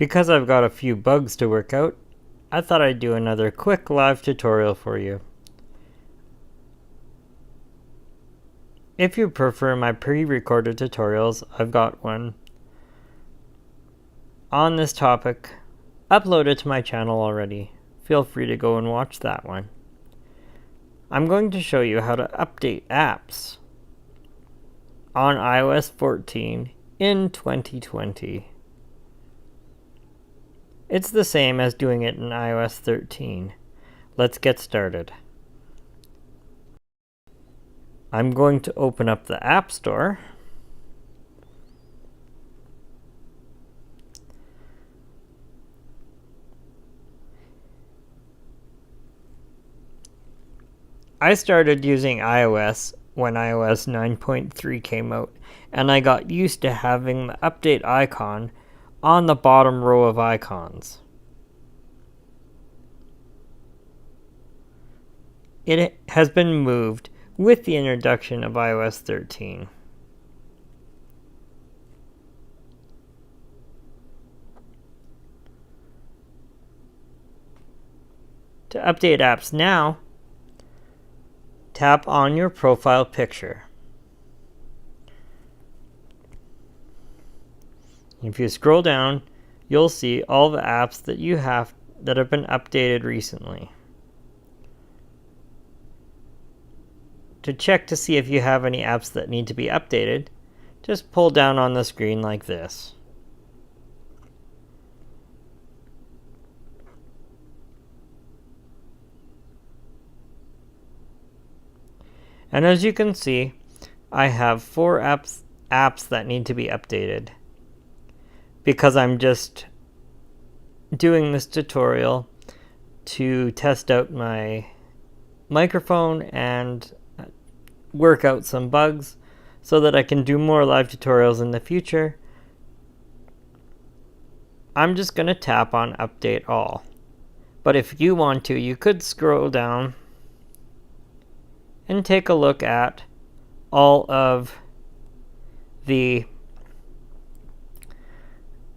Because I've got a few bugs to work out, I thought I'd do another quick live tutorial for you. If you prefer my pre-recorded tutorials, I've got one on this topic uploaded to my channel already. Feel free to go and watch that one. I'm going to show you how to update apps on iOS 14 in 2020. It's the same as doing it in iOS 13. Let's get started. I'm going to open up the App Store. I started using iOS when iOS 9.3 came out, and I got used to having the update icon on the bottom row of icons. It has been moved with the introduction of iOS 13. To update apps now, tap on your profile picture. If you scroll down, you'll see all the apps that you have that have been updated recently. To check to see if you have any apps that need to be updated, just pull down on the screen like this. And as you can see, I have 4 apps that need to be updated. Because I'm just doing this tutorial to test out my microphone and work out some bugs so that I can do more live tutorials in the future, I'm just going to tap on Update All. But if you want to, you could scroll down and take a look at all of the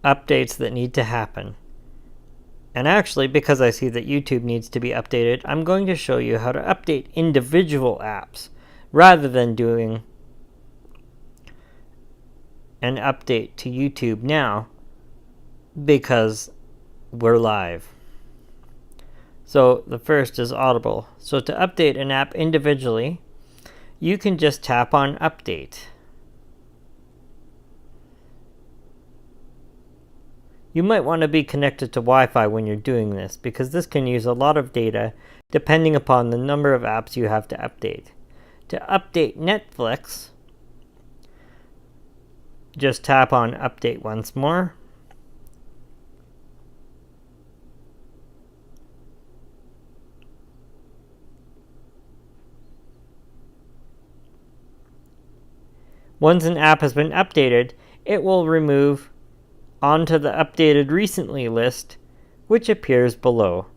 updates that need to happen. And actually, because I see that YouTube needs to be updated, I'm going to show you how to update individual apps rather than doing an update to YouTube now, because we're live. So the first is Audible. So to update an app individually, you can just tap on Update. You might want to be connected to Wi-Fi when you're doing this, because this can use a lot of data depending upon the number of apps you have to update. To update Netflix, just tap on Update once more. Once an app has been updated, it will remove onto the Updated Recently list, which appears below.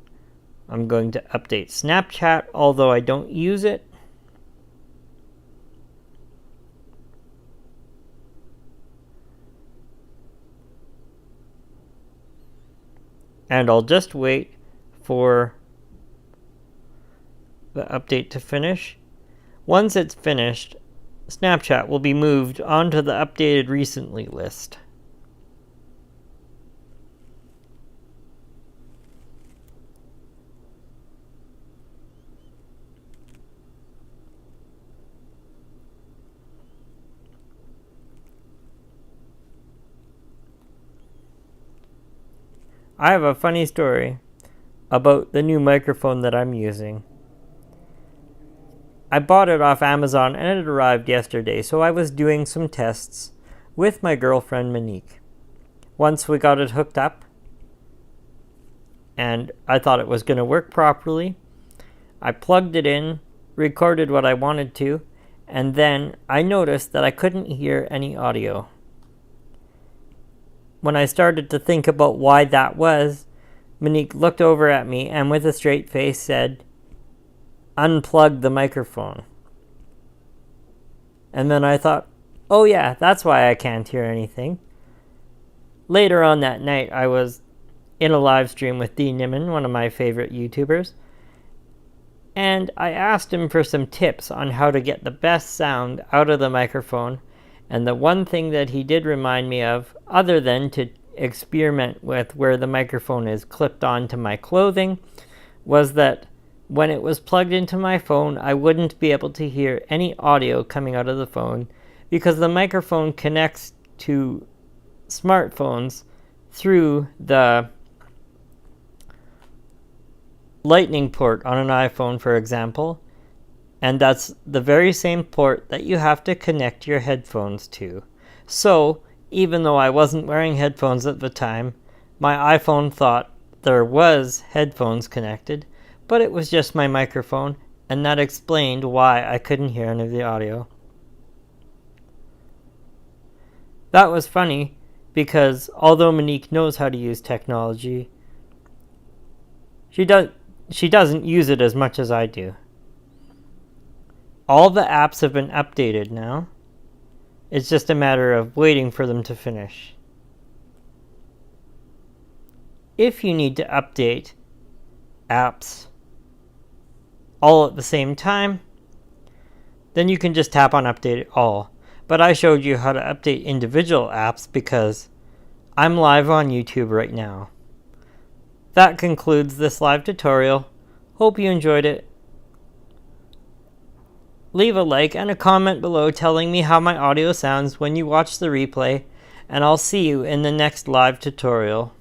I'm going to update Snapchat, although I don't use it. And I'll just wait for the update to finish. Once it's finished, Snapchat will be moved onto the Updated Recently list. I have a funny story about the new microphone that I'm using. I bought it off Amazon and it arrived yesterday, so I was doing some tests with my girlfriend Monique. Once we got it hooked up and I thought it was going to work properly, I plugged it in, recorded what I wanted to, and then I noticed that I couldn't hear any audio. When I started to think about why that was, Monique looked over at me and with a straight face said, "Unplug the microphone." And then I thought, oh yeah, that's why I can't hear anything. Later on that night, I was in a live stream with D. Nimmin, one of my favorite YouTubers, and I asked him for some tips on how to get the best sound out of the microphone. And the one thing that he did remind me of, other than to experiment with where the microphone is clipped onto my clothing, was that when it was plugged into my phone, I wouldn't be able to hear any audio coming out of the phone because the microphone connects to smartphones through the Lightning port on an iPhone, for example, and that's the very same port that you have to connect your headphones to. So, even though I wasn't wearing headphones at the time, my iPhone thought there was headphones connected, but it was just my microphone, and that explained why I couldn't hear any of the audio. That was funny, because although Monique knows how to use technology, she doesn't use it as much as I do. All the apps have been updated now. It's just a matter of waiting for them to finish. If you need to update apps all at the same time, then you can just tap on Update All. But I showed you how to update individual apps because I'm live on YouTube right now. That concludes this live tutorial. Hope you enjoyed it. Leave a like and a comment below telling me how my audio sounds when you watch the replay, and I'll see you in the next live tutorial.